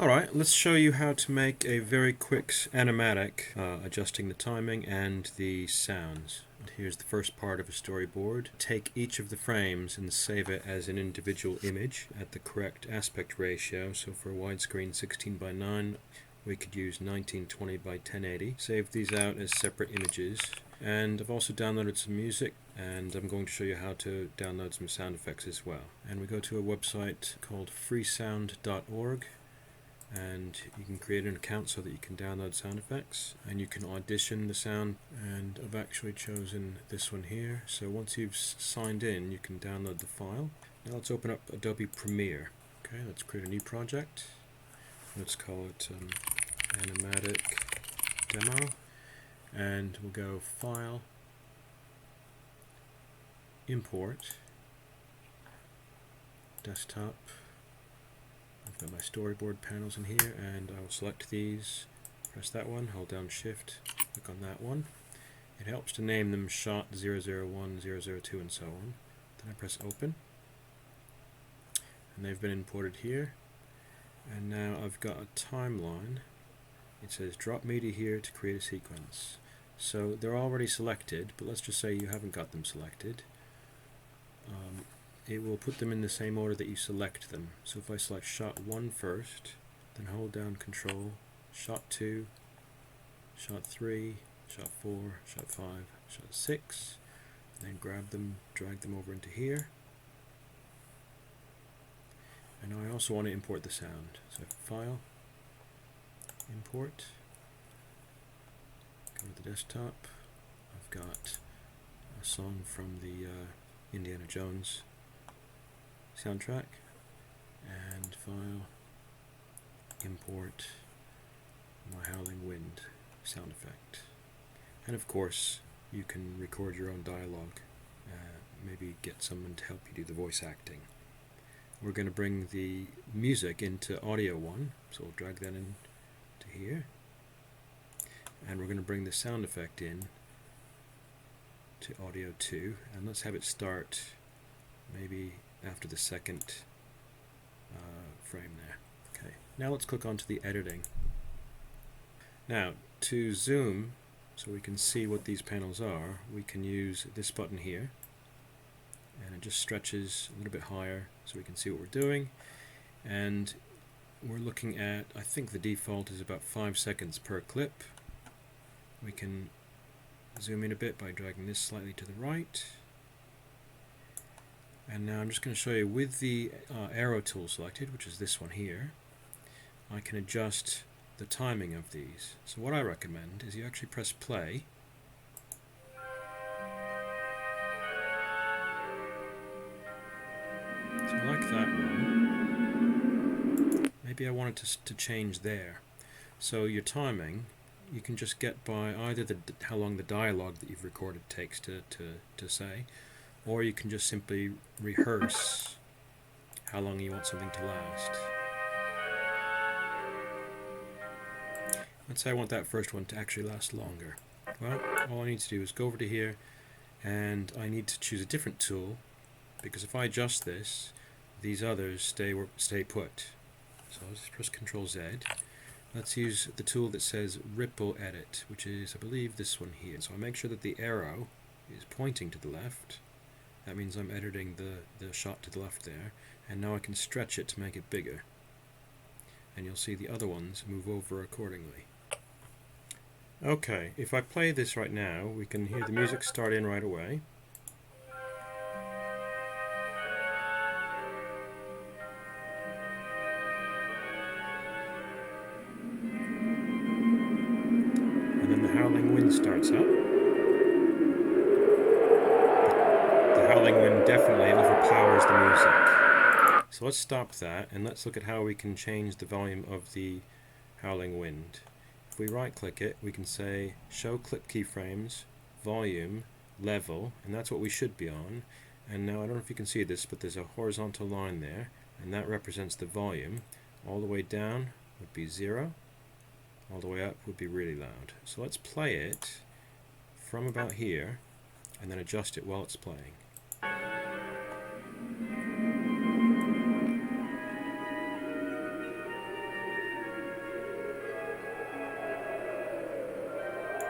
Alright, let's show you how to make a very quick animatic, adjusting the timing and the sounds. Here's the first part of a storyboard. Take each of the frames and save it as an individual image at the correct aspect ratio. So for widescreen 16:9, we could use 1920 by 1080. Save these out as separate images. And I've also downloaded some music, and I'm going to show you how to download some sound effects as well. And we go to a website called freesound.org. And you can create an account so that you can download sound effects, and you can audition the sound, and I've actually chosen this one here. So once you've signed in, you can download the file. Now let's open up Adobe Premiere. Okay, let's create a new project. Let's call it Animatic Demo, and we'll go File, Import, Desktop. I've got my storyboard panels in here, and I will select these, press that one, hold down Shift, click on that one. It helps to name them Shot 001, 002, and so on. Then I press Open, and they've been imported here. And now I've got a timeline. It says drop media here to create a sequence. So they're already selected, but let's just say you haven't got them selected. It will put them in the same order that you select them. So if I select shot 1 first, then hold down Control, shot 2, shot 3, shot 4, shot 5, shot 6, and then grab them, drag them over into here. And now I also want to import the sound. So File, Import, go to the desktop. I've got a song from the Indiana Jones soundtrack, and File, Import, my Howling Wind sound effect. And of course you can record your own dialogue, maybe get someone to help you do the voice acting. We're going to bring the music into Audio 1, so we'll drag that in to here, and we're going to bring the sound effect in to Audio 2, and let's have it start maybe after the second frame there. Okay, now let's click onto the editing. Now to zoom so we can see what these panels are, we can use this button here, and it just stretches a little bit higher so we can see what we're doing. And we're looking at, I think the default is about 5 seconds per clip. We can zoom in a bit by dragging this slightly to the right. And now I'm just going to show you with the arrow tool selected, which is this one here, I can adjust the timing of these. So what I recommend is you actually press play, so I like that one. Maybe I wanted to change there. So your timing you can just get by either how long the dialogue that you've recorded takes to say, or you can just simply rehearse how long you want something to last. Let's say I want that first one to actually last longer. Well, all I need to do is go over to here, and I need to choose a different tool, because if I adjust this, these others stay put. So I'll just press Ctrl Z. Let's use the tool that says Ripple Edit, which is, I believe, this one here. So I make sure that the arrow is pointing to the left. That means I'm editing the shot to the left there, and now I can stretch it to make it bigger. And you'll see the other ones move over accordingly. Okay, if I play this right now, we can hear the music start in right away. And then the howling wind starts up. The howling wind definitely overpowers the music. So let's stop that, and let's look at how we can change the volume of the howling wind. If we right click it, we can say show clip keyframes, volume, level, and that's what we should be on. And now I don't know if you can see this, but there's a horizontal line there, and that represents the volume. All the way down would be 0, all the way up would be really loud. So let's play it from about here and then adjust it while it's playing.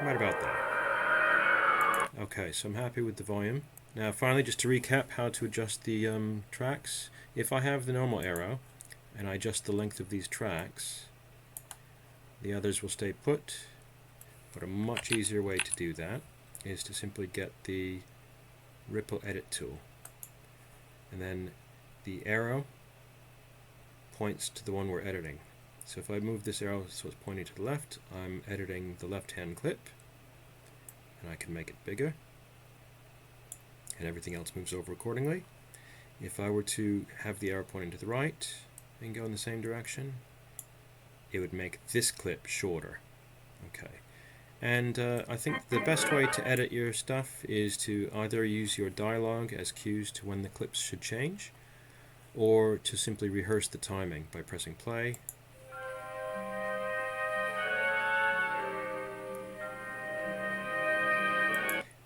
right about there. Okay, so I'm happy with the volume. Now finally, just to recap how to adjust the tracks. If I have the normal arrow and I adjust the length of these tracks, the others will stay put, but a much easier way to do that is to simply get the ripple edit tool, and then the arrow points to the one we're editing. So if I move this arrow so it's pointing to the left, I'm editing the left hand clip, and I can make it bigger, and everything else moves over accordingly. If I were to have the arrow pointing to the right and go in the same direction, it would make this clip shorter. Okay. And I think the best way to edit your stuff is to either use your dialogue as cues to when the clips should change, or to simply rehearse the timing by pressing play.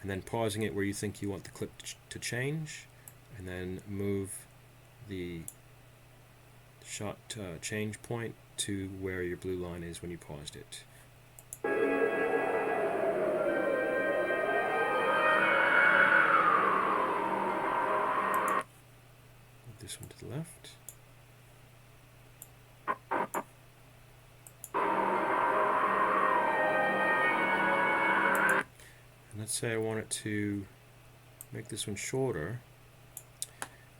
And then pausing it where you think you want the clip to change, and then move the shot change point to where your blue line is when you paused it. This one to the left. And let's say I want it to make this one shorter,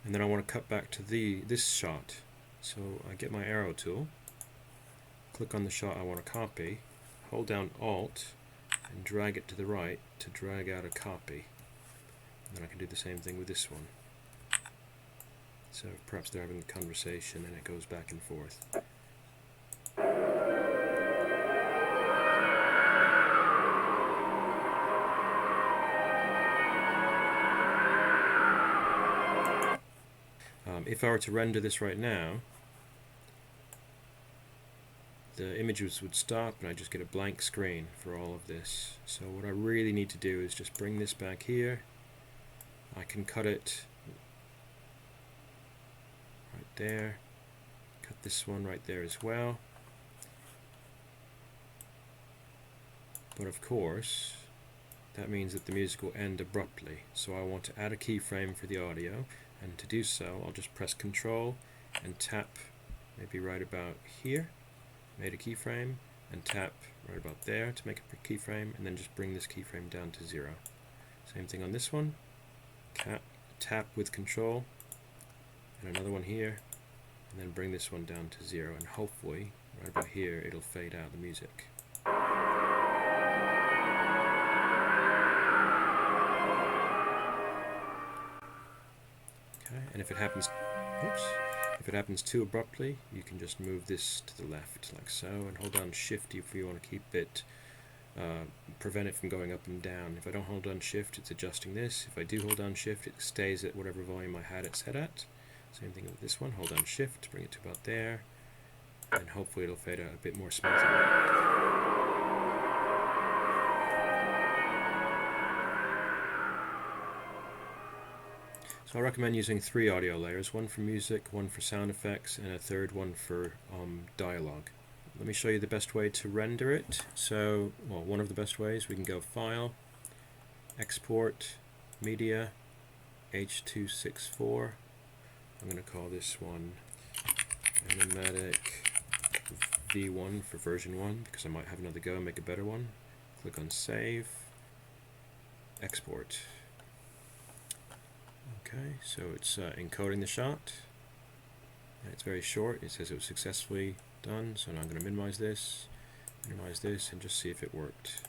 and then I want to cut back to this shot. So I get my arrow tool, click on the shot I want to copy, hold down Alt, and drag it to the right to drag out a copy. And then I can do the same thing with this one. So perhaps they're having a conversation and it goes back and forth. If I were to render this right now, the images would stop and I just get a blank screen for all of this. So what I really need to do is just bring this back here. I can cut it right there, cut this one right there as well. But of course, that means that the music will end abruptly. So I want to add a keyframe for the audio, and to do so, I'll just press Control and tap maybe right about here, made a keyframe, and tap right about there to make a keyframe, and then just bring this keyframe down to 0. Same thing on this one. Tap with Control, and another one here, and then bring this one down to 0, and hopefully right about here it'll fade out the music. Okay, and if it happens too abruptly, you can just move this to the left like so, and hold down Shift if you want to keep it, prevent it from going up and down. If I don't hold down Shift, it's adjusting this. If I do hold down Shift, it stays at whatever volume I had it set at. Same thing with this one. Hold down Shift, bring it to about there, and hopefully it'll fade out a bit more smoothly. So I recommend using 3 audio layers, one for music, one for sound effects, and a third one for dialogue. Let me show you the best way to render it. So, well, one of the best ways, we can go File, Export, Media, H.264. I'm going to call this one Animatic V1 for version 1, because I might have another go and make a better one. Click on Save, Export. Okay, so it's encoding the shot, and it's very short. It says it was successfully done, so now I'm going to minimize this, and just see if it worked.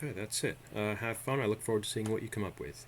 Okay, that's it. Have fun. I look forward to seeing what you come up with.